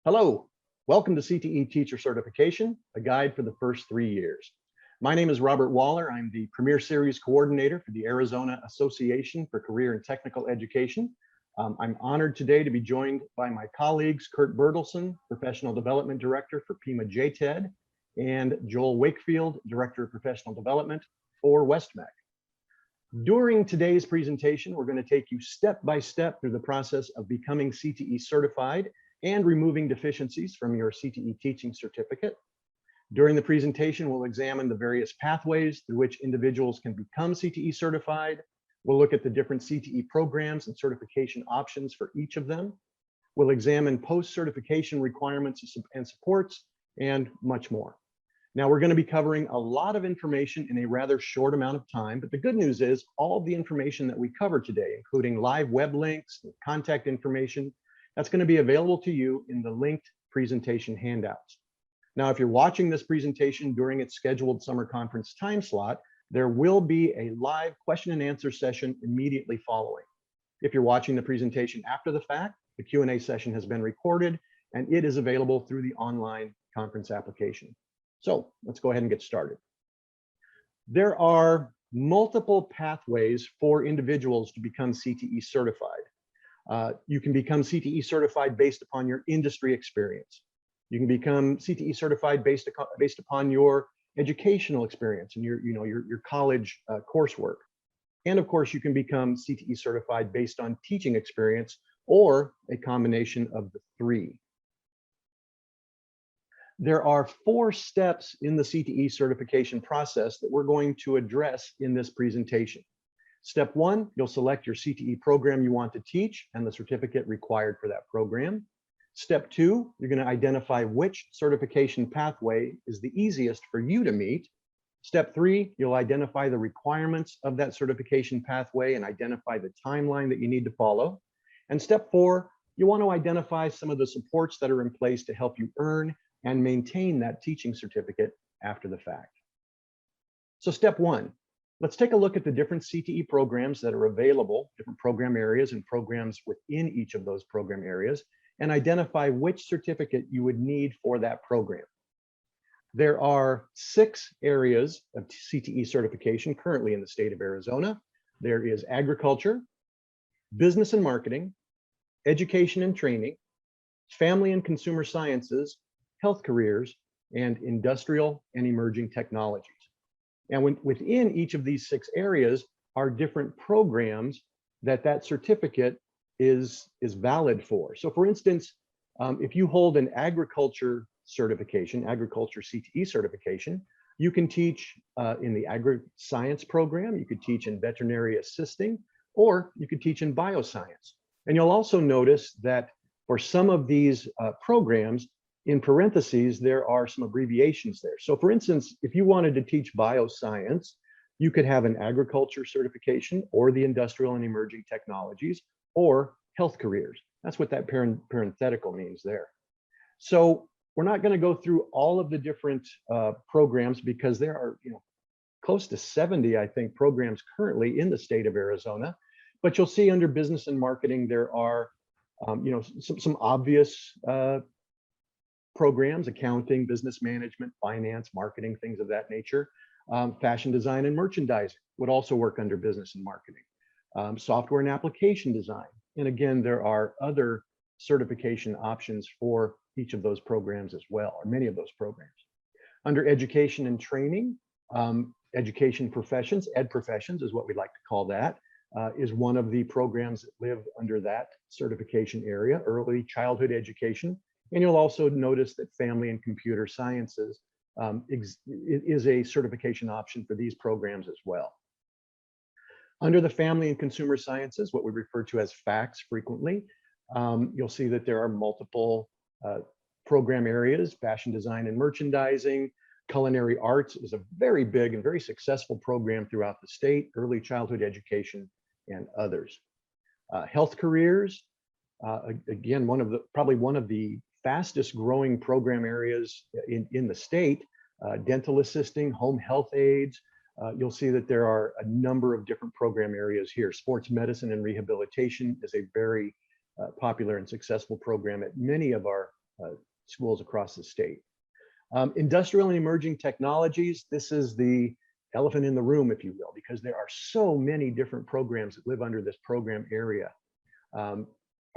Hello, welcome to CTE Teacher Certification, a guide for the first 3 years. My name is Robert Waller. I'm the Premier Series Coordinator for the Arizona Association for Career and Technical Education. I'm honored today to be joined by my colleagues, Kurt Bertelson, Professional Development Director for Pima JTED, and Joel Wakefield, Director of Professional Development for WestMech. During today's presentation, we're going to take you step by step through the process of becoming CTE certified and removing deficiencies from your CTE teaching certificate. During the presentation, we'll examine the various pathways through which individuals can become CTE certified. We'll look at the different CTE programs and certification options for each of them. We'll examine post-certification requirements and supports, and much more. Now, we're going to be covering a lot of information in a rather short amount of time, but the good news is all of the information that we cover today, including live web links, contact information, that's going to be available to you in the linked presentation handouts. Now, if you're watching this presentation during its scheduled summer conference time slot, there will be a live question and answer session immediately following. If you're watching the presentation after the fact, the Q&A session has been recorded and it is available through the online conference application. So let's go ahead and get started. There are multiple pathways for individuals to become CTE certified. You can become CTE certified based upon your industry experience. You can become CTE certified based upon your educational experience and your college coursework. And of course, you can become CTE certified based on teaching experience or a combination of the three. There are 4 steps in the CTE certification process that we're going to address in this presentation. Step 1, you'll select your CTE program you want to teach and the certificate required for that program. Step 2, you're going to identify which certification pathway is the easiest for you to meet. Step 3, you'll identify the requirements of that certification pathway and identify the timeline that you need to follow. And step 4, you want to identify some of the supports that are in place to help you earn and maintain that teaching certificate after the fact. So step 1, let's take a look at the different CTE programs that are available, different program areas and programs within each of those program areas, and identify which certificate you would need for that program. There are 6 areas of CTE certification currently in the state of Arizona. There is agriculture, business and marketing, education and training, family and consumer sciences, health careers, and industrial and emerging technologies. And within each of these 6 areas are different programs that certificate is valid for. So for instance, if you hold an agriculture certification, agriculture CTE certification, you can teach in the agri-science program, you could teach in veterinary assisting, or you could teach in bioscience. And you'll also notice that for some of these programs, in parentheses, there are some abbreviations there. So for instance, if you wanted to teach bioscience, you could have an agriculture certification or the industrial and emerging technologies or health careers. That's what that parenthetical means there. So we're not going to go through all of the different programs because there are close to 70, I think, programs currently in the state of Arizona. But you'll see under business and marketing, there are some obvious programs: accounting, business management, finance, marketing, things of that nature. Fashion design and merchandising would also work under business and marketing. Software and application design. And again, there are other certification options for each of those programs as well, or many of those programs. Under education and training, education professions, ed professions is what we like to call that, is one of the programs that live under that certification area, early childhood education. And you'll also notice that family and computer sciences is a certification option for these programs as well. Under the family and consumer sciences, what we refer to as FACS frequently, you'll see that there are multiple program areas: fashion design and merchandising. Culinary arts is a very big and very successful program throughout the state, early childhood education, and others. Health careers, again, probably one of the fastest growing program areas in the state. Dental assisting, home health aides. You'll see that there are a number of different program areas here. Sports medicine and rehabilitation is a very popular and successful program at many of our schools across the state. Industrial and emerging technologies, this is the elephant in the room, if you will, because there are so many different programs that live under this program area.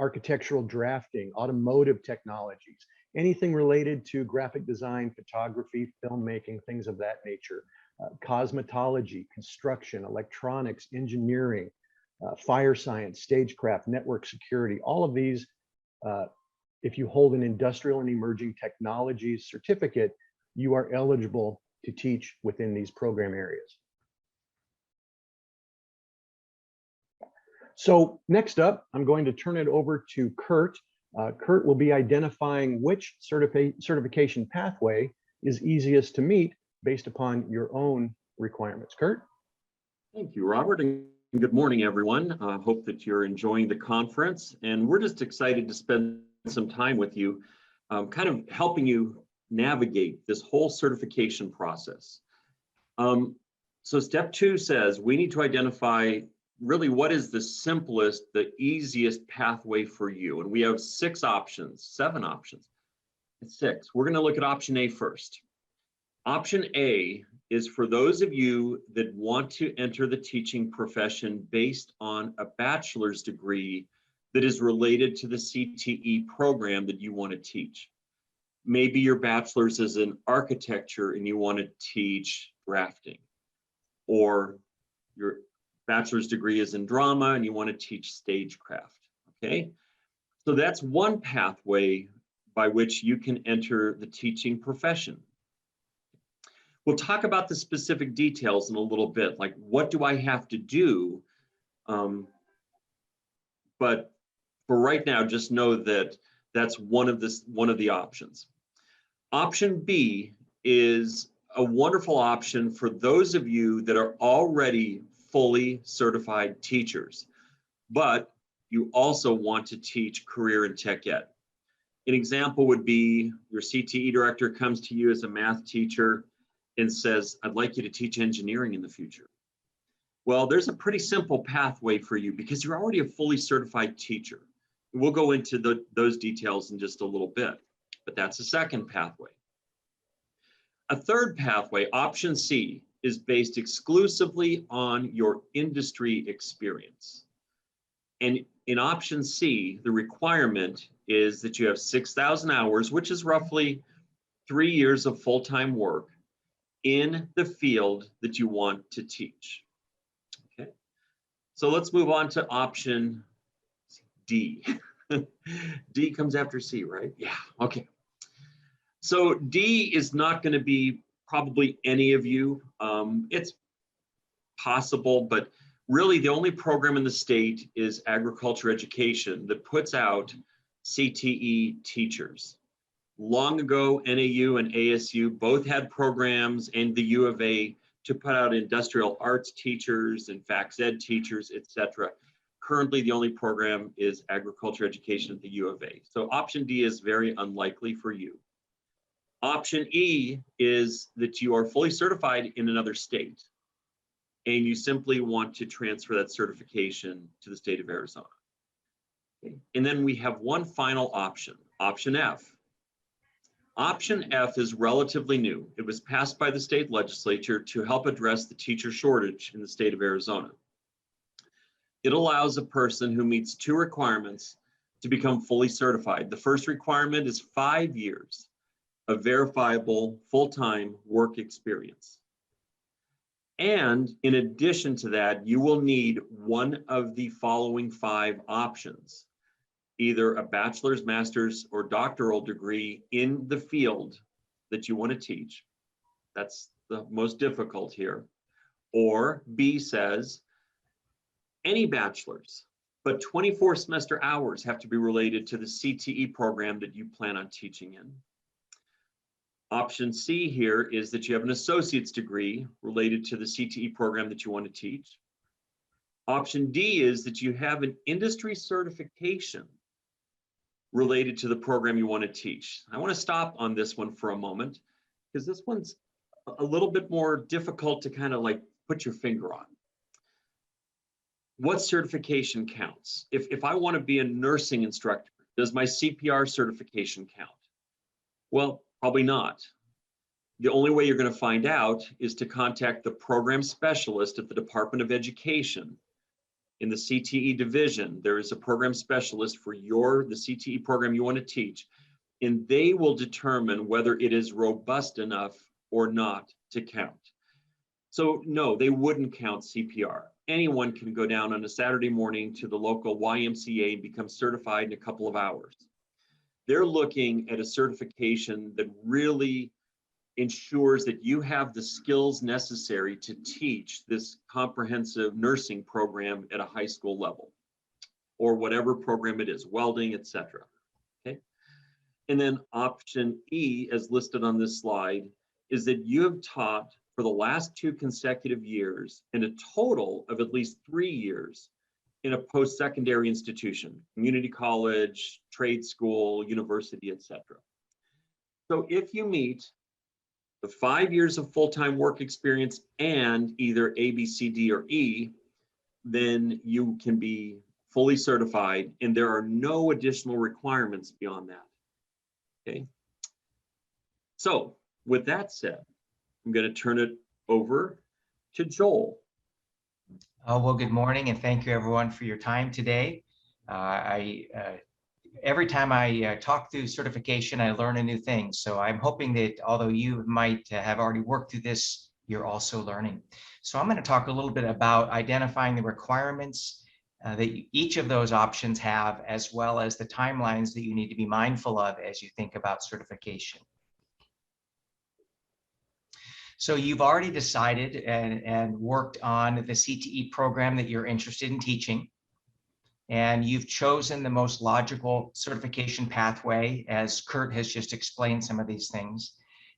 Architectural drafting, automotive technologies, anything related to graphic design, photography, filmmaking, things of that nature, cosmetology, construction, electronics, engineering, fire science, stagecraft, network security, all of these, if you hold an industrial and emerging technologies certificate, you are eligible to teach within these program areas. So next up, I'm going to turn it over to Kurt. Kurt will be identifying which certification pathway is easiest to meet based upon your own requirements. Kurt? Thank you, Robert, and good morning, everyone. I hope that you're enjoying the conference, and we're just excited to spend some time with you, kind of helping you navigate this whole certification process. So step 2 says we need to identify really what is the simplest, the easiest pathway for you. And we have 7 options. It's 6. We're going to look at option A first. Option A is for those of you that want to enter the teaching profession based on a bachelor's degree that is related to the CTE program that you want to teach. Maybe your bachelor's is in architecture and you want to teach drafting, or your bachelor's degree is in drama and you want to teach stagecraft, okay? So that's one pathway by which you can enter the teaching profession. We'll talk about the specific details in a little bit, like what do I have to do? But for right now, just know that that's one of the options. Option B is a wonderful option for those of you that are already fully certified teachers, but you also want to teach career and tech ed. An example would be your CTE director comes to you as a math teacher and says, I'd like you to teach engineering in the future. Well, there's a pretty simple pathway for you because you're already a fully certified teacher. We'll go into those details in just a little bit, but that's the second pathway. A third pathway, option C, is based exclusively on your industry experience. And in option C, the requirement is that you have 6,000 hours, which is roughly 3 years of full-time work in the field that you want to teach. Okay, so let's move on to option D. D comes after C, right? Yeah, okay. So D is not going to be probably any of you. It's possible, but really the only program in the state is agriculture education that puts out CTE teachers. Long ago, NAU and ASU both had programs, and the U of A, to put out industrial arts teachers and fax ed teachers, etc. Currently, the only program is agriculture education at the U of A. So option D is very unlikely for you. Option E is that you are fully certified in another state and you simply want to transfer that certification to the state of Arizona. Okay. And then we have one final option, option F. Option F is relatively new. It was passed by the state legislature to help address the teacher shortage in the state of Arizona. It allows a person who meets 2 requirements to become fully certified. The first requirement is 5 years of verifiable full-time work experience. And in addition to that, you will need one of the following 5 options: either a bachelor's, master's, or doctoral degree in the field that you want to teach. That's the most difficult here. Or B says any bachelor's, but 24 semester hours have to be related to the CTE program that you plan on teaching in. Option C here is that you have an associate's degree related to the CTE program that you want to teach. Option D is that you have an industry certification related to the program you want to teach. I want to stop on this one for a moment because this one's a little bit more difficult to kind of like put your finger on. What certification counts? If I want to be a nursing instructor, does my CPR certification count? Well, probably not. The only way you're going to find out is to contact the program specialist at the Department of Education. In the CTE division, there is a program specialist for the CTE program you want to teach, and they will determine whether it is robust enough or not to count. So no, they wouldn't count CPR. Anyone can go down on a Saturday morning to the local YMCA and become certified in a couple of hours. They're looking at a certification that really ensures that you have the skills necessary to teach this comprehensive nursing program at a high school level, or whatever program it is, welding, etc. Okay. And then option E, as listed on this slide, is that you have taught for the last 2 consecutive years in a total of at least 3 years in a post-secondary institution, community college, trade school, university, etc. So if you meet the 5 years of full-time work experience and either A, B, C, D, or E, then you can be fully certified, and there are no additional requirements beyond that. Okay. So with that said, I'm going to turn it over to Joel. Well, good morning, and thank you everyone for your time today. Every time I talk through certification, I learn a new thing. So I'm hoping that although you might have already worked through this, you're also learning. So I'm going to talk a little bit about identifying the requirements that each of those options have, as well as the timelines that you need to be mindful of as you think about certification. So you've already decided and worked on the CTE program that you're interested in teaching. And you've chosen the most logical certification pathway, as Kurt has just explained some of these things.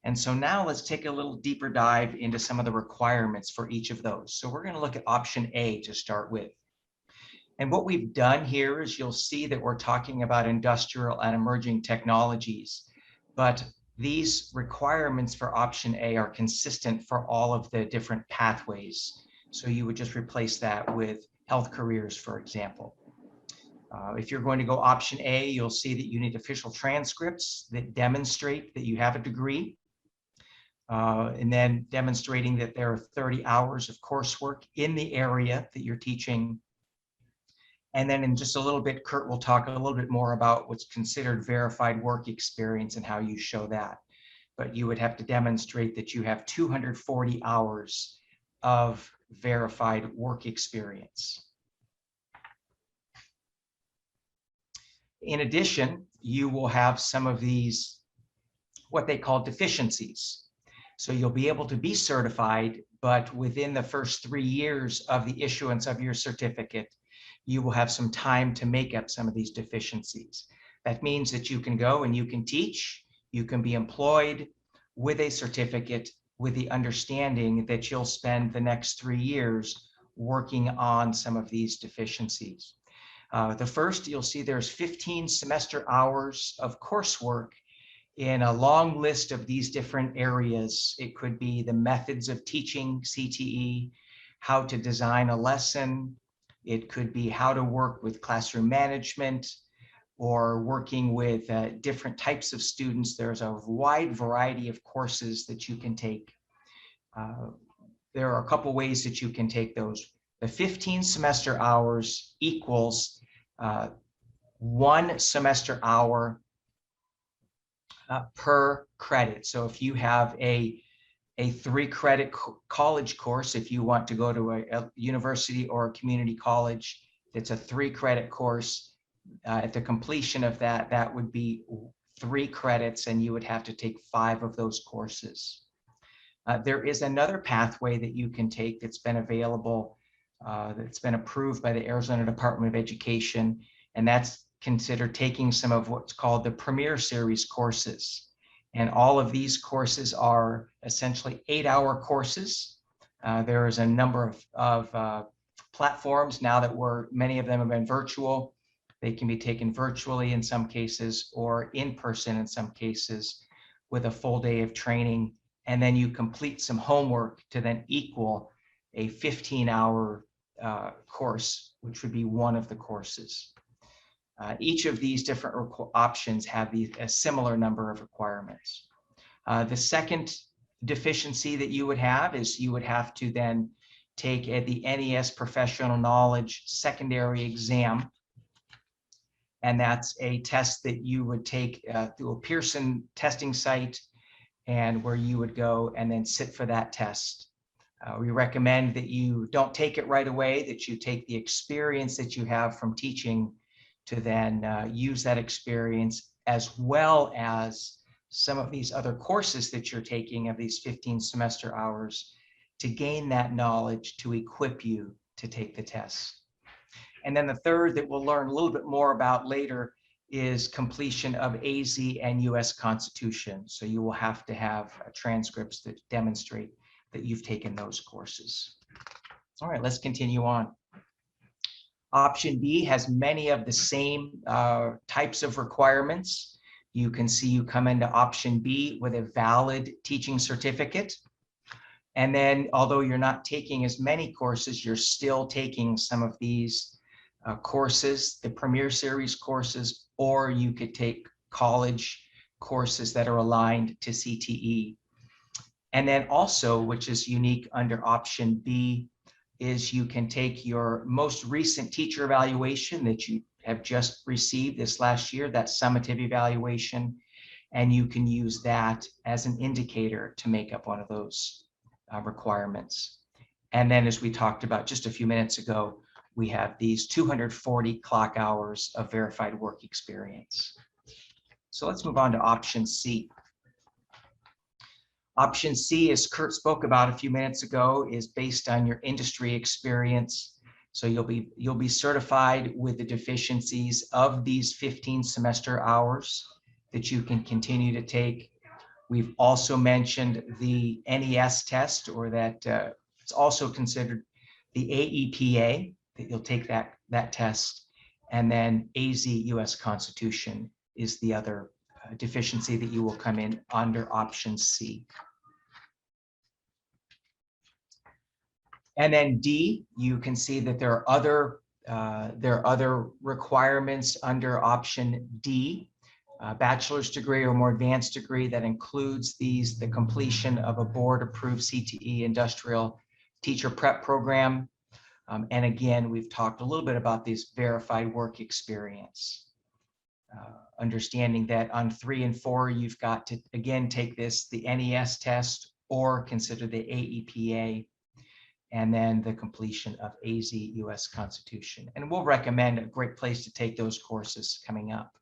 And so now let's take a little deeper dive into some of the requirements for each of those. So we're going to look at option A to start with. And what we've done here is you'll see that we're talking about industrial and emerging technologies, but these requirements for option A are consistent for all of the different pathways. So you would just replace that with health careers, for example. If you're going to go option A, you'll see that you need official transcripts that demonstrate that you have a degree, and then demonstrating that there are 30 hours of coursework in the area that you're teaching. And then in just a little bit, Kurt will talk a little bit more about what's considered verified work experience and how you show that. But you would have to demonstrate that you have 240 hours of verified work experience. In addition, you will have some of these, what they call deficiencies. So you'll be able to be certified, but within the first 3 years of the issuance of your certificate, you will have some time to make up some of these deficiencies. That means that you can go and you can teach, you can be employed with a certificate with the understanding that you'll spend the next 3 years working on some of these deficiencies. The first, you'll see there's 15 semester hours of coursework in a long list of these different areas. It could be the methods of teaching CTE, how to design a lesson. It could be how to work with classroom management or working with different types of students. There's a wide variety of courses that you can take. There are a couple ways that you can take those. The 15 semester hours equals 1 semester hour per credit. So if you have a 3-credit college course, if you want to go to a university or a community college, it's a 3-credit course. At the completion of that, that would be 3 credits, and you would have to take 5 of those courses. There is another pathway that you can take that's been available, that's been approved by the Arizona Department of Education, and that's considered taking some of what's called the Premier Series courses. And all of these courses are essentially 8-hour courses. There is a number of platforms now that many of them have been virtual. They can be taken virtually in some cases or in person in some cases with a full day of training. And then you complete some homework to then equal a 15-hour course, which would be one of the courses. Each of these different options have a similar number of requirements. The second deficiency that you would have is you would have to then take the NES Professional Knowledge Secondary Exam. And that's a test that you would take through a Pearson testing site, and where you would go and then sit for that test. We recommend that you don't take it right away, that you take the experience that you have from teaching to then use that experience, as well as some of these other courses that you're taking of these 15 semester hours, to gain that knowledge to equip you to take the test. And then the third that we'll learn a little bit more about later is completion of AZ and US Constitution. So you will have to have transcripts that demonstrate that you've taken those courses. All right, let's continue on. Option B has many of the same types of requirements. You can see you come into option B with a valid teaching certificate. And then, although you're not taking as many courses, you're still taking some of these courses, the Premier Series courses, or you could take college courses that are aligned to CTE. And then also, which is unique under option B, is you can take your most recent teacher evaluation that you have just received this last year, that summative evaluation, and you can use that as an indicator to make up one of those requirements. And then, as we talked about just a few minutes ago, we have these 240 clock hours of verified work experience. So let's move on to option C. Option C, as Kurt spoke about a few minutes ago, is based on your industry experience. So you'll be certified with the deficiencies of these 15 semester hours that you can continue to take. We've also mentioned the NES test, or that it's also considered the AEPA, that you'll take that test. And then AZ US Constitution is the other deficiency that you will come in under option C. And then D, you can see that there are other requirements under option D. Bachelor's degree or more advanced degree that includes the completion of a board-approved CTE industrial teacher prep program. And again, we've talked a little bit about this verified work experience. Understanding that on 3 and 4, you've got to, again, take the NES test or consider the AEPA, and then the completion of AZ US Constitution. And we'll recommend a great place to take those courses coming up.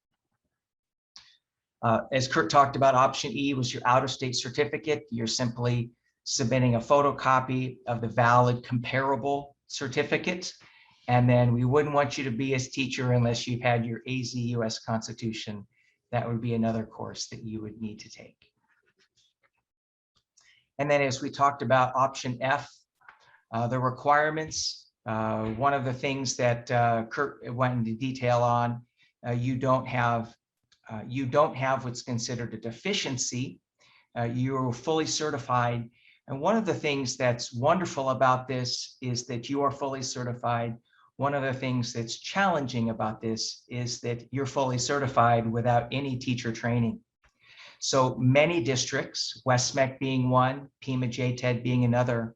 As Kurt talked about, option E was your out-of-state certificate. You're simply submitting a photocopy of the valid comparable certificate. And then we wouldn't want you to be a teacher unless you've had your AZ US Constitution. That would be another course that you would need to take. And then, as we talked about option F, the requirements, one of the things that Kurt went into detail on, you don't have what's considered a deficiency. You're fully certified. And one of the things that's wonderful about this is that you are fully certified. One of the things that's challenging about this is that you're fully certified without any teacher training. So many districts, Westmeck being one, Pima JTED being another,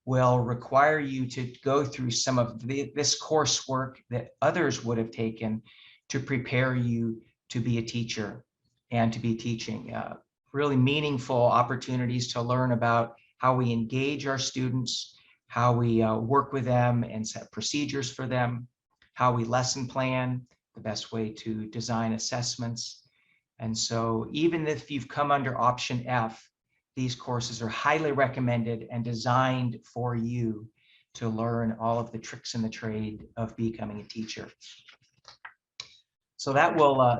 will require you to go through some of this coursework that others would have taken to prepare you to be a teacher and to be teaching. Really meaningful opportunities to learn about how we engage our students, how we work with them and set procedures for them, how we lesson plan, the best way to design assessments. And so even if you've come under option F, these courses are highly recommended and designed for you to learn all of the tricks in the trade of becoming a teacher. So that will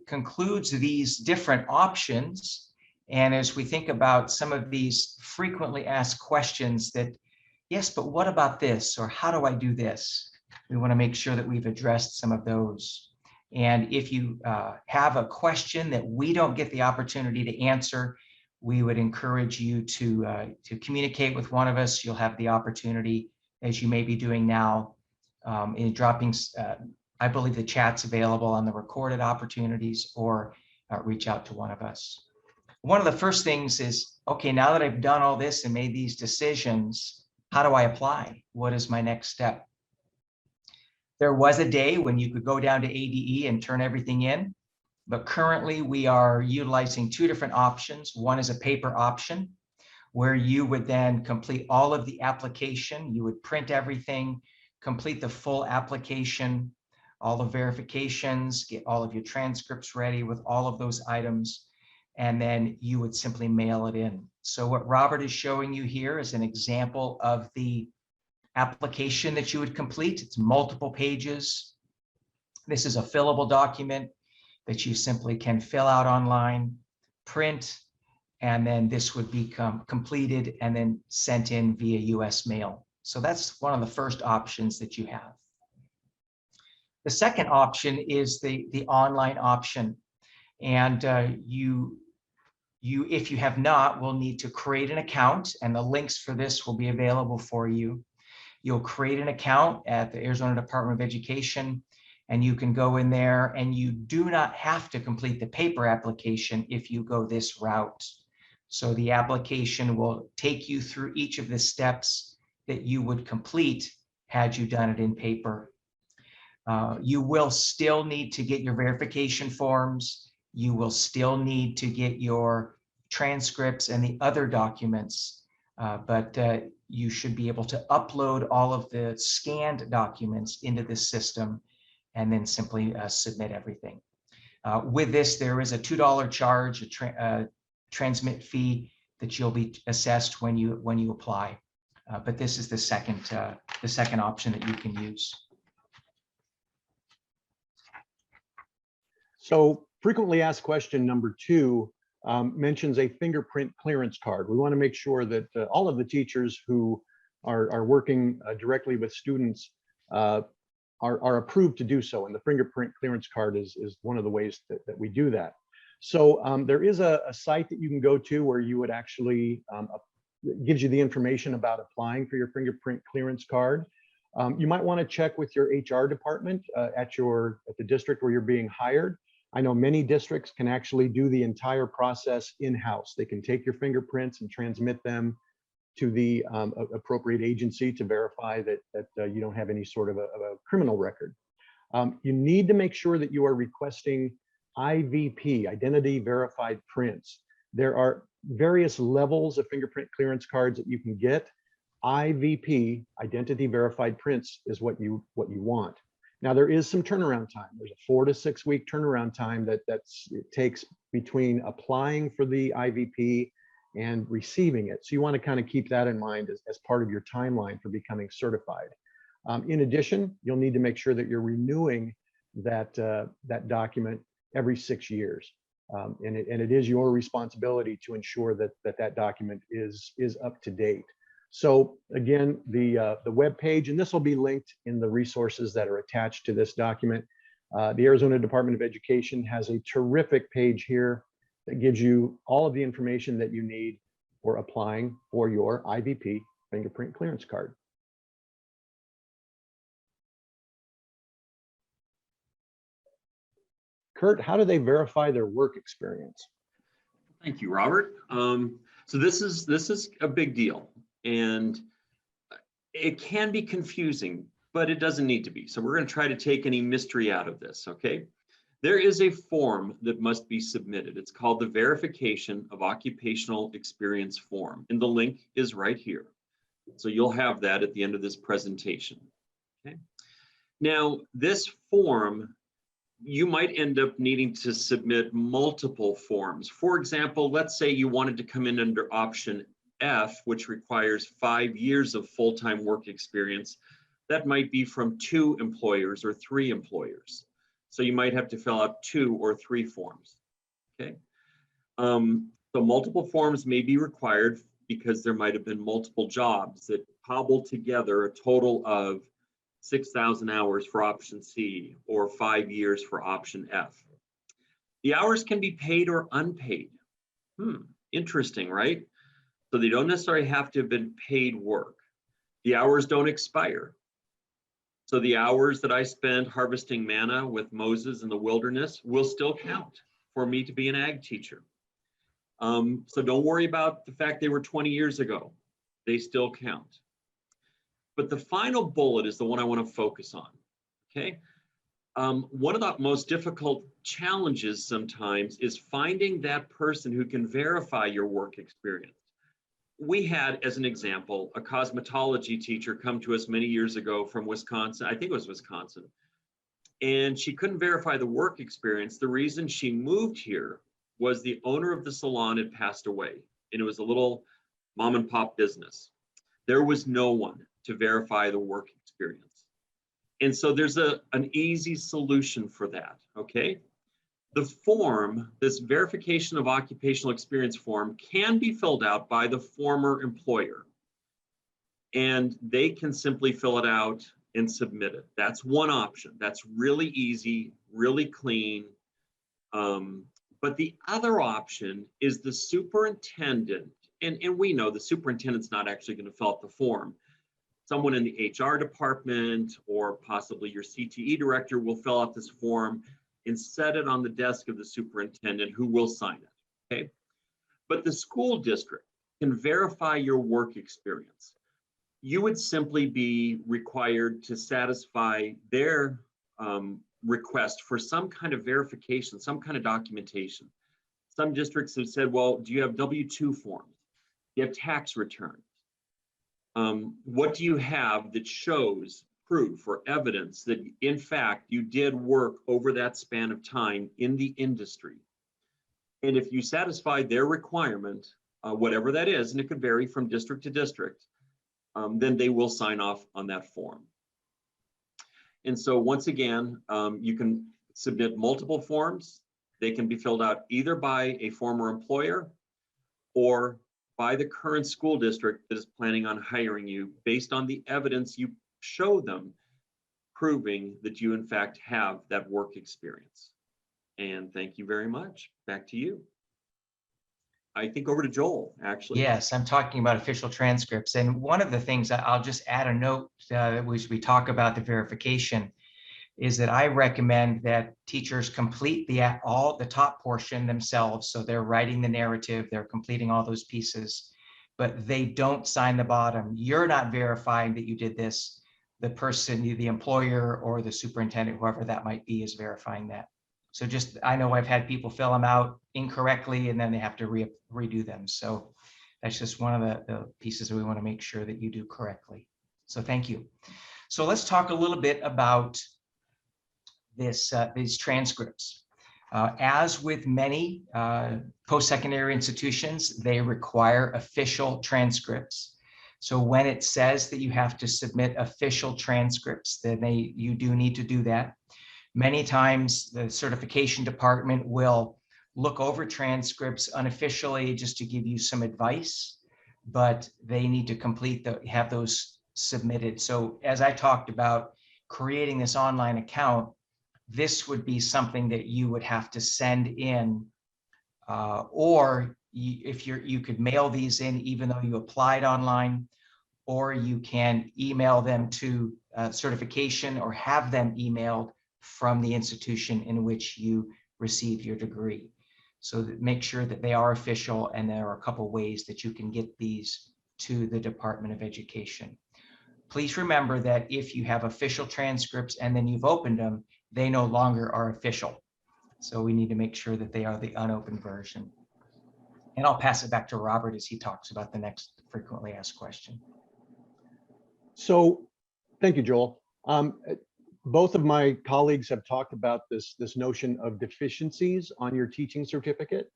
concludes these different options. And as we think about some of these frequently asked questions that, yes, but what about this? Or how do I do this? We want to make sure that we've addressed some of those. And if you have a question that we don't get the opportunity to answer, we would encourage you to communicate with one of us. You'll have the opportunity, as you may be doing now, in dropping I believe the chat's available on the recorded opportunities, or reach out to one of us. One of the first things is, okay, now that I've done all this and made these decisions, how do I apply? What is my next step? There was a day when you could go down to ADE and turn everything in, but currently we are utilizing two different options. One is a paper option, where you would then complete all of the application. You would print everything, complete the full application, all the verifications, get all of your transcripts ready with all of those items, and then you would simply mail it in. So what Robert is showing you here is an example of the application that you would complete. It's multiple pages. This is a fillable document that you simply can fill out online, print, and then this would become completed and then sent in via US mail. So that's one of the first options that you have. The second option is the online option. And if you have not, will need to create an account, and the links for this will be available for you. You'll create an account at the Arizona Department of Education, and you can go in there, and you do not have to complete the paper application if you go this route. So the application will take you through each of the steps that you would complete had you done it in paper. You will still need to get your verification forms. You will still need to get your transcripts and the other documents, but you should be able to upload all of the scanned documents into this system and then simply submit everything. With this, there is a $2 charge, a transmit fee that you'll be assessed when you apply. But this is the second option that you can use. So frequently asked question number 2 mentions a fingerprint clearance card. We want to make sure that all of the teachers who are working directly with students are approved to do so. And the fingerprint clearance card is one of the ways that we do that. So there is a site that you can go to where you would actually, gives you the information about applying for your fingerprint clearance card. You might want to check with your HR department at the district where you're being hired. I know many districts can actually do the entire process in-house. They can take your fingerprints and transmit them to the appropriate agency to verify that you don't have any sort of a criminal record. You need to make sure that you are requesting IVP, identity verified prints. There are various levels of fingerprint clearance cards that you can get. IVP, identity verified prints, is what you want. Now there is some turnaround time. There's a 4 to 6 week turnaround time that it takes between applying for the IVP and receiving it. So you want to kind of keep that in mind as part of your timeline for becoming certified. In addition, you'll need to make sure that you're renewing that document every 6 years. And it is your responsibility to ensure that document is up to date. So again, the web page, and this will be linked in the resources that are attached to this document. The Arizona Department of Education has a terrific page here that gives you all of the information that you need for applying for your IVP fingerprint clearance card. Kurt, how do they verify their work experience? Thank you, Robert. So this is a big deal, and it can be confusing, but it doesn't need to be. So we're going to try to take any mystery out of this, okay? There is a form that must be submitted. It's called the Verification of Occupational Experience Form, and the link is right here. So you'll have that at the end of this presentation, okay? Now, this form, you might end up needing to submit multiple forms. For example, let's say you wanted to come in under option F, which requires 5 years of full-time work experience. That might be from 2 employers or 3 employers. So you might have to fill out 2 or 3 forms, okay? So multiple forms may be required because there might have been multiple jobs that cobbled together a total of 6,000 hours for option C or 5 years for option F. The hours can be paid or unpaid. Interesting, right? So they don't necessarily have to have been paid work. The hours don't expire. So the hours that I spent harvesting manna with Moses in the wilderness will still count for me to be an ag teacher. So don't worry about the fact they were 20 years ago. They still count. But the final bullet is the one I want to focus on, okay? One of the most difficult challenges sometimes is finding that person who can verify your work experience. We had, as an example, a cosmetology teacher come to us many years ago from Wisconsin. I think it was Wisconsin. And she couldn't verify the work experience. The reason she moved here was the owner of the salon had passed away, and it was a little mom and pop business. There was no one to verify the work experience. And so there's an easy solution for that, okay? The form, this verification of occupational experience form, can be filled out by the former employer. And they can simply fill it out and submit it. That's one option. That's really easy, really clean. But the other option is the superintendent, and we know the superintendent's not actually going to fill out the form. Someone in the HR department or possibly your CTE director will fill out this form and set it on the desk of the superintendent, who will sign it, okay? But the school district can verify your work experience. You would simply be required to satisfy their request for some kind of verification, some kind of documentation. Some districts have said, well, do you have W-2 forms? Do you have tax returns? What do you have that shows proof or evidence that in fact you did work over that span of time in the industry? And if you satisfy their requirement, whatever that is, and it could vary from district to district, then they will sign off on that form. And so once again, you can submit multiple forms. They can be filled out either by a former employer or by the current school district that is planning on hiring you based on the evidence you show them, proving that you in fact have that work experience. And thank you very much. Back to you. I think over to Joel, actually. Yes, I'm talking about official transcripts. And one of the things I'll just add a note, which we talk about the verification, is that I recommend that teachers complete all the top portion themselves. So they're writing the narrative, they're completing all those pieces, but they don't sign the bottom. You're not verifying that you did this. The person, the employer or the superintendent, whoever that might be, is verifying that. So just, I know I've had people fill them out incorrectly and then they have to redo them. So that's just one of the pieces that we want to make sure that you do correctly. So thank you. So let's talk a little bit about these transcripts. As with many post-secondary institutions, they require official transcripts. So when it says that you have to submit official transcripts, then you do need to do that. Many times the certification department will look over transcripts unofficially just to give you some advice, but they need to have those submitted. So as I talked about creating this online account, this would be something that you would have to send in, or if you could mail these in even though you applied online, or you can email them to certification or have them emailed from the institution in which you receive your degree. So make sure that they are official, and there are a couple ways that you can get these to the Department of Education. Please remember that if you have official transcripts and then you've opened them, they no longer are official. So we need to make sure that they are the unopened version. And I'll pass it back to Robert as he talks about the next frequently asked question. So thank you, Joel. Both of my colleagues have talked about this notion of deficiencies on your teaching certificate.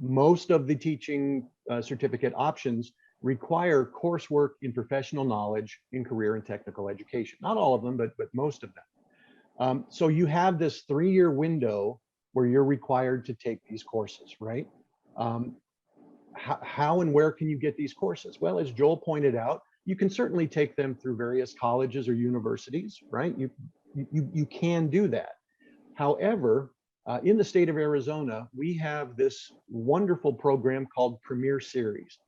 Most of the teaching certificate options require coursework in professional knowledge in career and technical education. Not all of them, but most of them. So you have this 3-year window where you're required to take these courses, right? How and where can you get these courses? Well, as Joel pointed out, you can certainly take them through various colleges or universities, right? You can do that. However, in the state of Arizona, we have this wonderful program called Premier Series.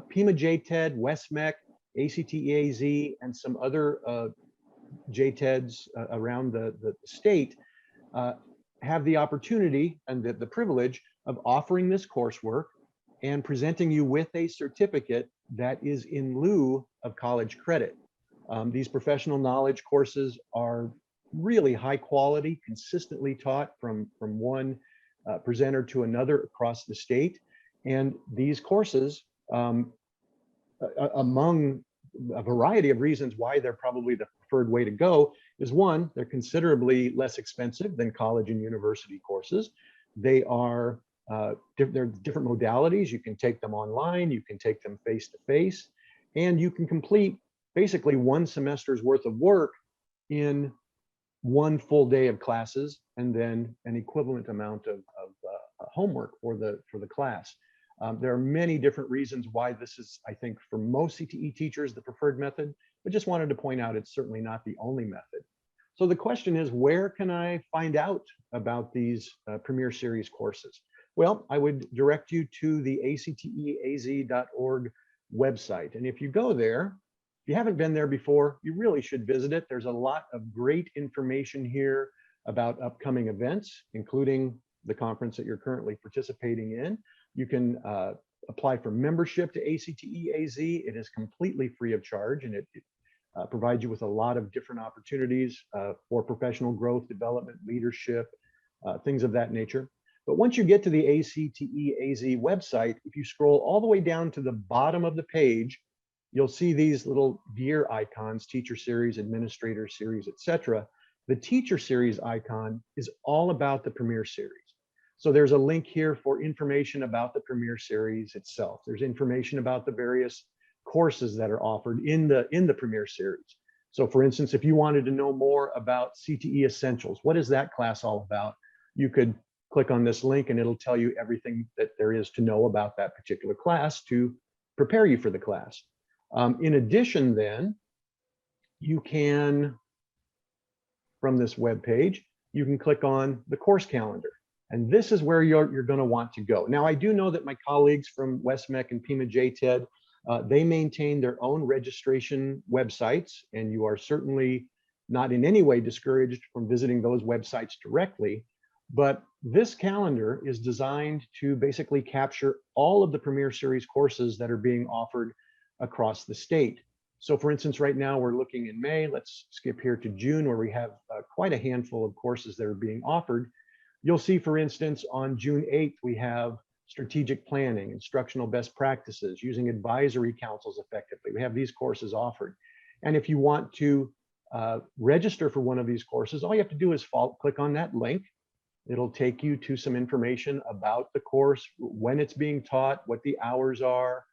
Pima JTED, Westmec, ACTEAZ, and some other JTEDs around the state have the opportunity and the privilege of offering this coursework and presenting you with a certificate that is in lieu of college credit. These professional knowledge courses are really high quality, consistently taught from one presenter to another across the state. And these courses, among a variety of reasons why they're probably the preferred way to go, is one, they're considerably less expensive than college and university courses. They are they're different modalities. You can take them online, you can take them face to face, and you can complete basically one semester's worth of work in one full day of classes, and then an equivalent amount of homework for the class. There are many different reasons why this is, I think, for most CTE teachers, the preferred method, but just wanted to point out it's certainly not the only method. So the question is, where can I find out about these Premier Series courses? Well, I would direct you to the acteaz.org website. And if you go there, if you haven't been there before, you really should visit it. There's a lot of great information here about upcoming events, including the conference that you're currently participating in. You can apply for membership to ACTEAZ. It is completely free of charge, and it provides you with a lot of different opportunities for professional growth, development, leadership, things of that nature. But once you get to the ACTEAZ website, if you scroll all the way down to the bottom of the page, you'll see these little gear icons: Teacher Series, Administrator Series, etc. The Teacher Series icon is all about the Premier Series. So there's a link here for information about the Premier Series itself. There's information about the various courses that are offered in the Premier Series. So for instance, if you wanted to know more about CTE Essentials, what is that class all about? You could click on this link and it'll tell you everything that there is to know about that particular class to prepare you for the class. In addition, then, you can, from this web page, you can click on the course calendar. And this is where you're going to want to go. Now, I do know that my colleagues from WestMech and Pima JTED, they maintain their own registration websites, and you are certainly not in any way discouraged from visiting those websites directly. But this calendar is designed to basically capture all of the Premier Series courses that are being offered across the state. So for instance, right now we're looking in May. Let's skip here to June, where we have quite a handful of courses that are being offered. You'll see, for instance, on June 8th, we have strategic planning, instructional best practices, using advisory councils effectively. We have these courses offered. And if you want to register for one of these courses, all you have to do is click on that link. It'll take you to some information about the course, when it's being taught, what the hours are,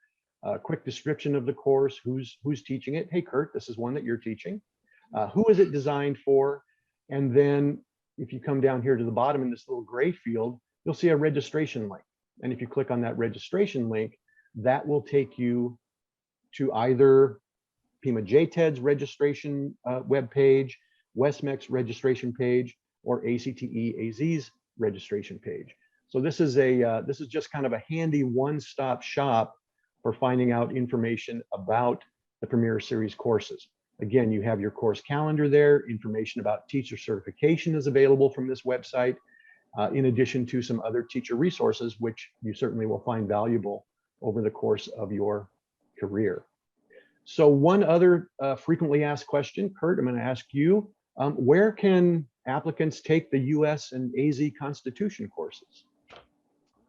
a quick description of the course, who's teaching it. Hey, Kurt, this is one that you're teaching. Who is it designed for? And then if you come down here to the bottom in this little gray field, you'll see a registration link. And if you click on that registration link, that will take you to either Pima JTED's registration webpage, WestMech's registration page, or ACTEAZ's registration page. So this is just kind of a handy one-stop shop for finding out information about the Premier Series courses. Again, you have your course calendar there. Information about teacher certification is available from this website, in addition to some other teacher resources, which you certainly will find valuable over the course of your career. So one other frequently asked question, Kurt, I'm going to ask you, where can applicants take the US and AZ Constitution courses?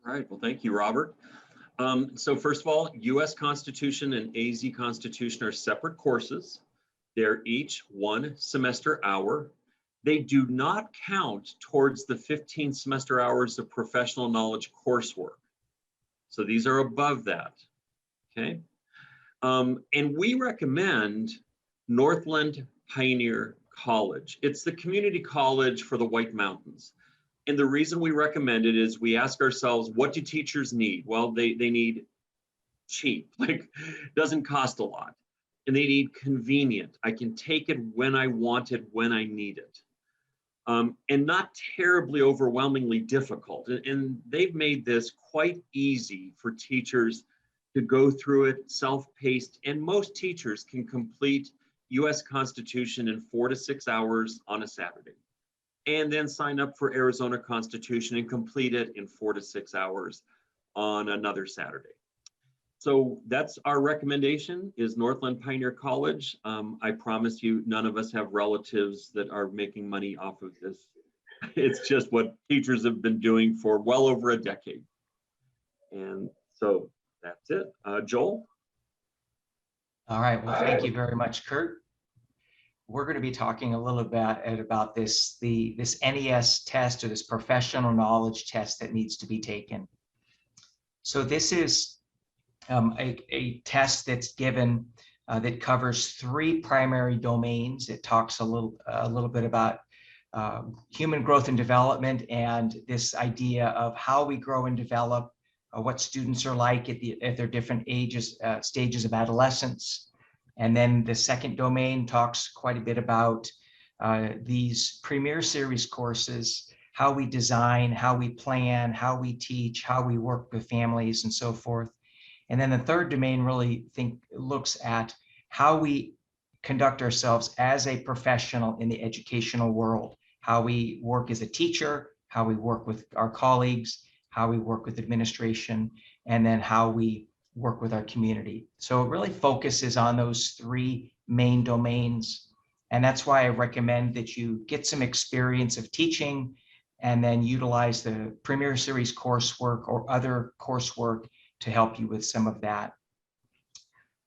All right, well, thank you, Robert. So first of all, US Constitution and AZ Constitution are separate courses. They're each 1 semester hour. They do not count towards the 15 semester hours of professional knowledge coursework. So these are above that, okay? And we recommend Northland Pioneer College. It's the community college for the White Mountains. And the reason we recommend it is we ask ourselves, what do teachers need? Well, they need cheap, like doesn't cost a lot. And they need convenient. I can take it when I want it, when I need it. And not terribly overwhelmingly difficult. And they've made this quite easy for teachers to go through it, self-paced, and most teachers can complete US Constitution in 4 to 6 hours on a Saturday, and then sign up for Arizona Constitution and complete it in 4 to 6 hours on another Saturday. So that's our recommendation, is Northland Pioneer College. I promise you, none of us have relatives that are making money off of this. It's just what teachers have been doing for well over a decade. And so that's it. Joel? All right, well, thank you very much, Kurt. We're going to be talking a little bit about this NES test, or this professional knowledge test that needs to be taken. So this is a test that's given that covers 3 primary domains. It talks a little bit about human growth and development, and this idea of how we grow and develop, what students are like at their different ages, stages of adolescence. And then the second domain talks quite a bit about these Premier Series courses, how we design, how we plan, how we teach, how we work with families, and so forth. And then the third domain really looks at how we conduct ourselves as a professional in the educational world, how we work as a teacher, how we work with our colleagues, how we work with administration, and then how we work with our community. So it really focuses on those 3 main domains. And that's why I recommend that you get some experience of teaching and then utilize the Premier Series coursework or other coursework to help you with some of that.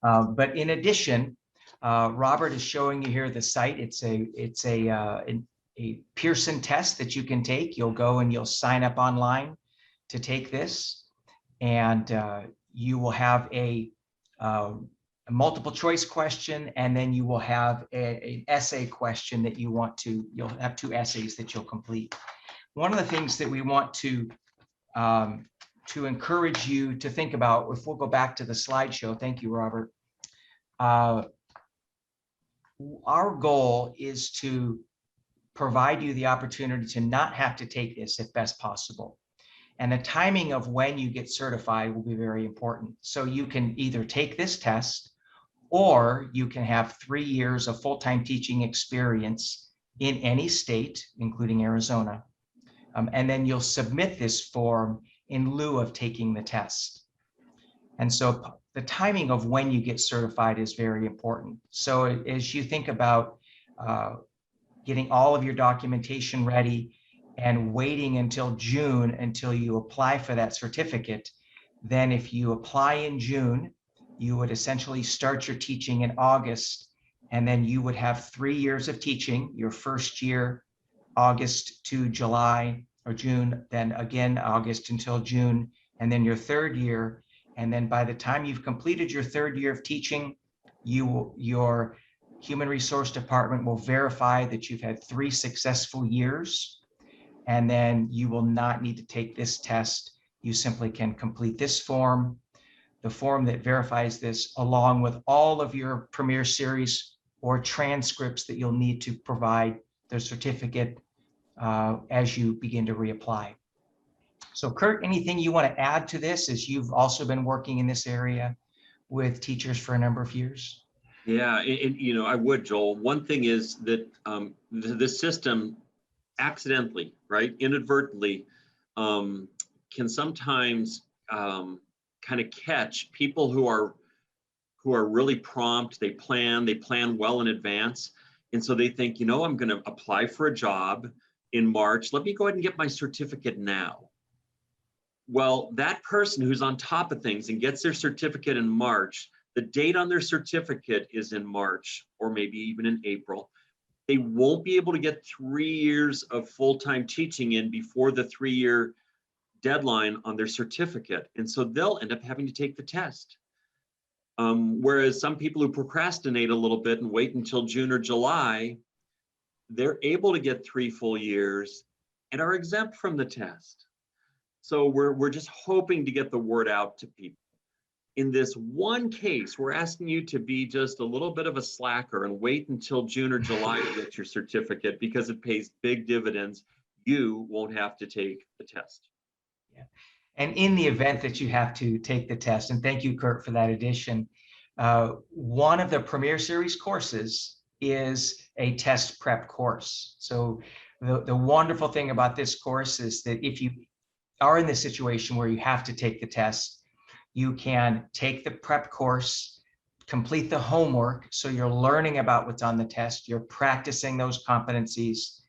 But in addition, Robert is showing you here the site. It's a Pearson test that you can take. You'll go and you'll sign up online to take this, and you will have a multiple choice question, and then you will have an essay question that you'll have 2 essays that you'll complete. One of the things that we want to encourage you to think about, if we'll go back to the slideshow, thank you, Robert. Our goal is to provide you the opportunity to not have to take this if best possible. And the timing of when you get certified will be very important. So you can either take this test, or you can have 3 years of full-time teaching experience in any state, including Arizona. And then you'll submit this form in lieu of taking the test. And so the timing of when you get certified is very important. So as you think about getting all of your documentation ready and waiting until June until you apply for that certificate, then if you apply in June, you would essentially start your teaching in August, and then you would have 3 years of teaching, your first year, August to July or June, then again, August until June, and then your 3rd year. And then by the time you've completed your 3rd year of teaching, your human resource department will verify that you've had 3 successful years, and then you will not need to take this test. You simply can complete this form, the form that verifies this, along with all of your Premier Series or transcripts that you'll need to provide the certificate as you begin to reapply. So Kurt, anything you want to add to this, as you've also been working in this area with teachers for a number of years? Yeah, and I would, Joel. One thing is that the system accidentally, right, inadvertently, can sometimes kind of catch people who are really prompt. They plan well in advance, and so they think, I'm going to apply for a job in March. Let me go ahead and get my certificate now. Well, that person who's on top of things and gets their certificate in March, the date on their certificate is in March or maybe even in April. They won't be able to get 3 years of full-time teaching in before the 3-year deadline on their certificate. And so they'll end up having to take the test. Whereas some people who procrastinate a little bit and wait until June or July, they're able to get 3 full years and are exempt from the test. So we're just hoping to get the word out to people. In this one case, we're asking you to be just a little bit of a slacker and wait until June or July to get your certificate, because it pays big dividends. You won't have to take the test. Yeah. And in the event that you have to take the test, and thank you, Kurt, for that addition, one of the Premier Series courses is a test prep course. So the wonderful thing about this course is that if you are in the situation where you have to take the test, you can take the prep course, complete the homework, so you're learning about what's on the test, you're practicing those competencies,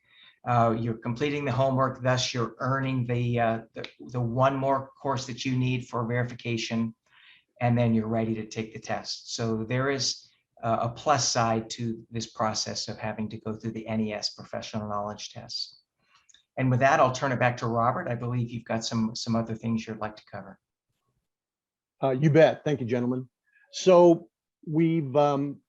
you're completing the homework, thus you're earning the one more course that you need for verification, and then you're ready to take the test. So there is a plus side to this process of having to go through the NES professional knowledge test. And with that, I'll turn it back to Robert. I believe you've got some other things you'd like to cover. You bet. Thank you, gentlemen. So we've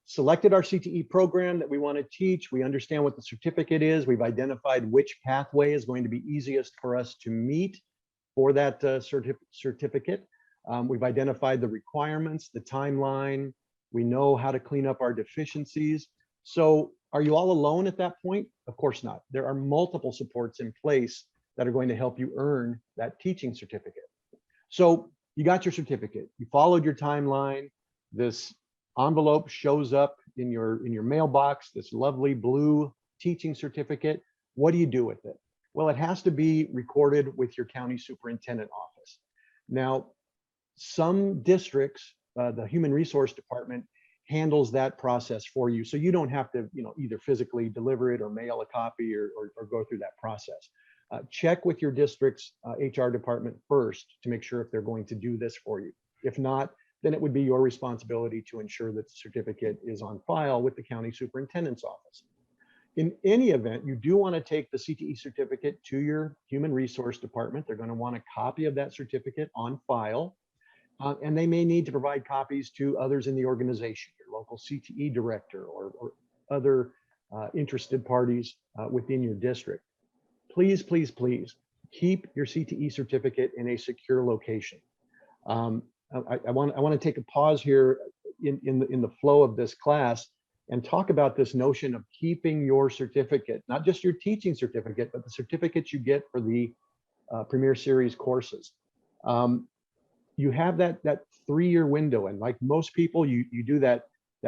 selected our CTE program that we want to teach. We understand what the certificate is. We've identified which pathway is going to be easiest for us to meet for that certificate. We've identified the requirements, the timeline. We know how to clean up our deficiencies. So are you all alone at that point? Of course not. There are multiple supports in place that are going to help you earn that teaching certificate. So you got your certificate, you followed your timeline, this envelope shows up in your mailbox, this lovely blue teaching certificate. What do you do with it? Well, it has to be recorded with your county superintendent office. Now, some districts, the human resource department handles that process for you. So you don't have to, either physically deliver it or mail a copy or go through that process. Check with your district's HR department first to make sure if they're going to do this for you. If not, then it would be your responsibility to ensure that the certificate is on file with the county superintendent's office. In any event, you do want to take the CTE certificate to your human resource department. They're going to want a copy of that certificate on file. And they may need to provide copies to others in the organization, your local CTE director or other interested parties within your district. Please, please, please keep your CTE certificate in a secure location. I want to take a pause here in the flow of this class and talk about this notion of keeping your certificate, not just your teaching certificate, but the certificates you get for the Premier Series courses. You have that 3-year window, and like most people, you do that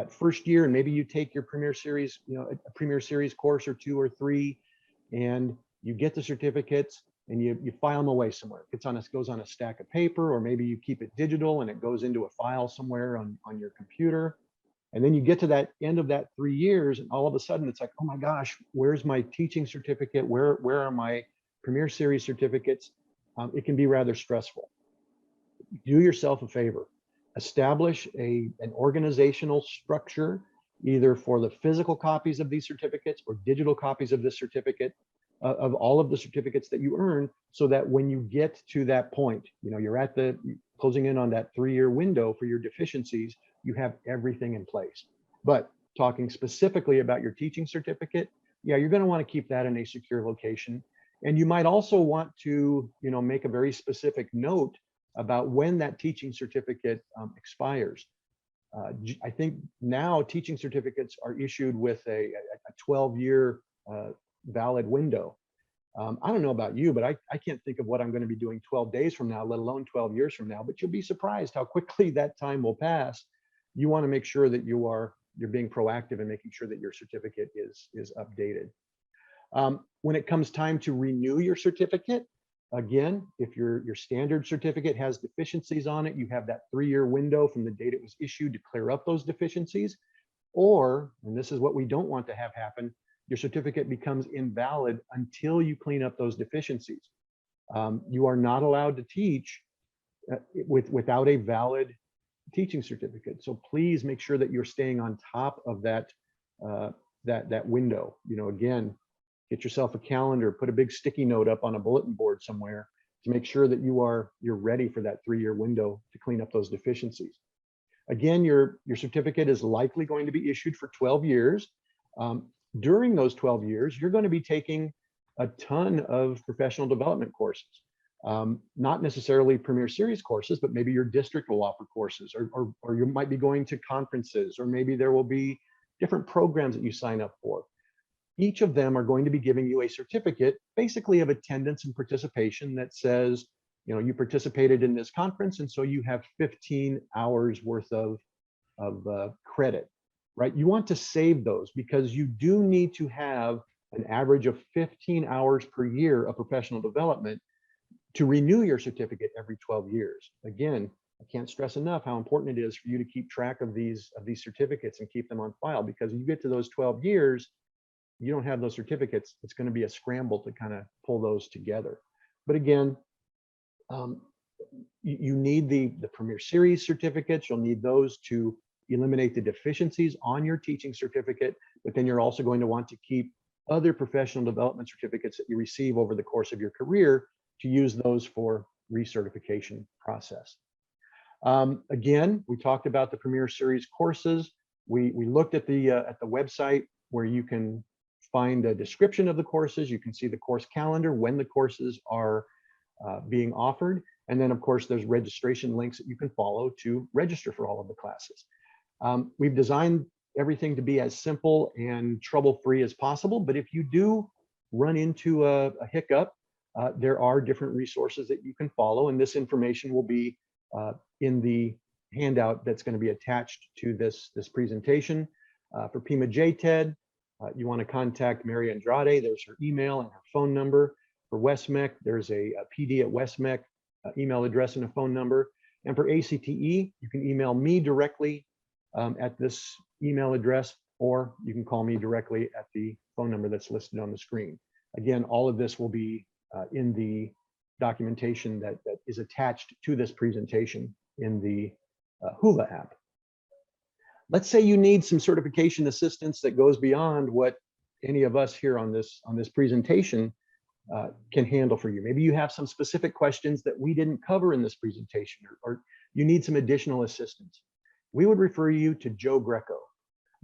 first year, and maybe you take your Premier Series, a Premier Series course or 2 or 3, and you get the certificates and you file them away somewhere. It goes on a stack of paper, or maybe you keep it digital and it goes into a file somewhere on your computer. And then you get to that end of that 3 years, and all of a sudden it's like, oh my gosh, where's my teaching certificate? Where are my Premier Series certificates? It can be rather stressful. Do yourself a favor. Establish an organizational structure, either for the physical copies of these certificates or digital copies of this certificate, of all of the certificates that you earn, so that when you get to that point, you're at the closing in on that 3-year window for your deficiencies, you have everything in place. But talking specifically about your teaching certificate, yeah, you're going to want to keep that in a secure location. And you might also want to, make a very specific note about when that teaching certificate expires. I think now teaching certificates are issued with a 12-year valid window. I don't know about you, but I can't think of what I'm going to be doing 12 days from now, let alone 12 years from now, but you'll be surprised how quickly that time will pass. You want to make sure that you're being proactive and making sure that your certificate is updated. When it comes time to renew your certificate, again, if your standard certificate has deficiencies on it, you have that 3-year window from the date it was issued to clear up those deficiencies. Or, and this is what we don't want to have happen, your certificate becomes invalid until you clean up those deficiencies. You are not allowed to teach without a valid teaching certificate. So please make sure that you're staying on top of that window. Again, get yourself a calendar, put a big sticky note up on a bulletin board somewhere to make sure that you're ready for that 3-year window to clean up those deficiencies. Again, your certificate is likely going to be issued for 12 years. During those 12 years, you're going to be taking a ton of professional development courses. Not necessarily Premier Series courses, but maybe your district will offer courses, or you might be going to conferences, or maybe there will be different programs that you sign up for. Each of them are going to be giving you a certificate, basically of attendance and participation, that says you participated in this conference, and so you have 15 hours worth of credit, right? You want to save those because you do need to have an average of 15 hours per year of professional development to renew your certificate every 12 years. Again, I can't stress enough how important it is for you to keep track of these certificates and keep them on file, because you get to those 12 years, you don't have those certificates, it's going to be a scramble to kind of pull those together. But again, you need the Premier Series certificates. You'll need those to eliminate the deficiencies on your teaching certificate, but then you're also going to want to keep other professional development certificates that you receive over the course of your career to use those for recertification process. Again, we talked about the Premier Series courses. We looked at the website where you can find a description of the courses. You can see the course calendar, when the courses are being offered. And then of course, there's registration links that you can follow to register for all of the classes. We've designed everything to be as simple and trouble-free as possible, but if you do run into a hiccup, there are different resources that you can follow, and this information will be in the handout that's going to be attached to this presentation. For PIMA JTED, you want to contact Mary Andrade. There's her email and her phone number. For WestMech, there's a PD at WestMech email address and a phone number. And for ACTE, you can email me directly at this email address, or you can call me directly at the phone number that's listed on the screen. Again, all of this will be in the documentation that is attached to this presentation in the Hula app. Let's say you need some certification assistance that goes beyond what any of us here on this presentation can handle for you. Maybe you have some specific questions that we didn't cover in this presentation, or you need some additional assistance. We would refer you to Joe Greco.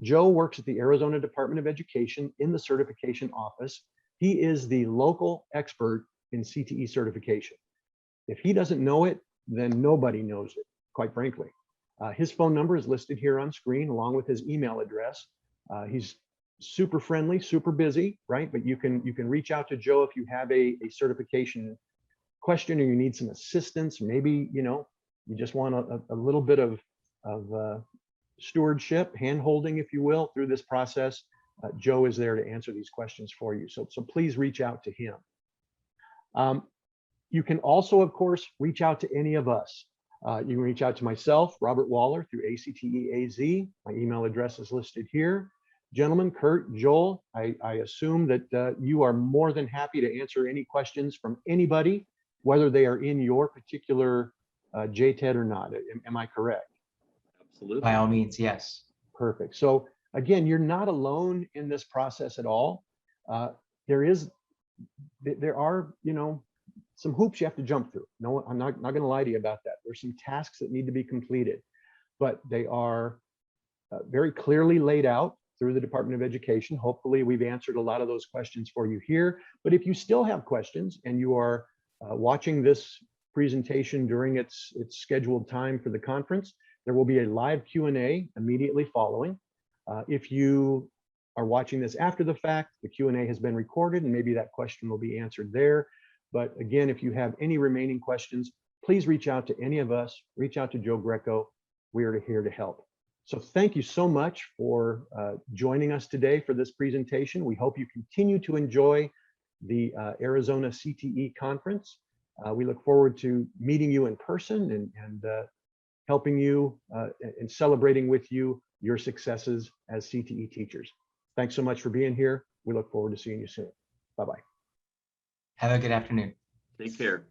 Joe works at the Arizona Department of Education in the certification office. He is the local expert in CTE certification. If he doesn't know it, then nobody knows it, quite frankly. His phone number is listed here on screen along with his email address. He's super friendly, super busy, right? But you can reach out to Joe if you have a certification question or you need some assistance. Maybe you just want a little bit of stewardship, hand-holding, if you will, through this process. Joe is there to answer these questions for you. So please reach out to him. You can also, of course, reach out to any of us. You can reach out to myself, Robert Waller, through ACTE-AZ. My email address is listed here. Gentlemen, Kurt, Joel, I assume that you are more than happy to answer any questions from anybody, whether they are in your particular JTED or not. Am I correct? Absolutely. By all means, yes. Perfect. So again, you're not alone in this process at all. There are, some hoops you have to jump through. No, I'm not going to lie to you about that. There's some tasks that need to be completed, but they are very clearly laid out through the Department of Education. Hopefully we've answered a lot of those questions for you here, but if you still have questions and you are watching this presentation during its scheduled time for the conference, there will be a live Q&A immediately following. If you are watching this after the fact, the Q&A has been recorded and maybe that question will be answered there. But again, if you have any remaining questions, please reach out to any of us, reach out to Joe Greco. We are here to help. So thank you so much for joining us today for this presentation. We hope you continue to enjoy the Arizona CTE conference. We look forward to meeting you in person and helping you and celebrating with you your successes as CTE teachers. Thanks so much for being here. We look forward to seeing you soon. Bye-bye. Have a good afternoon. Take care.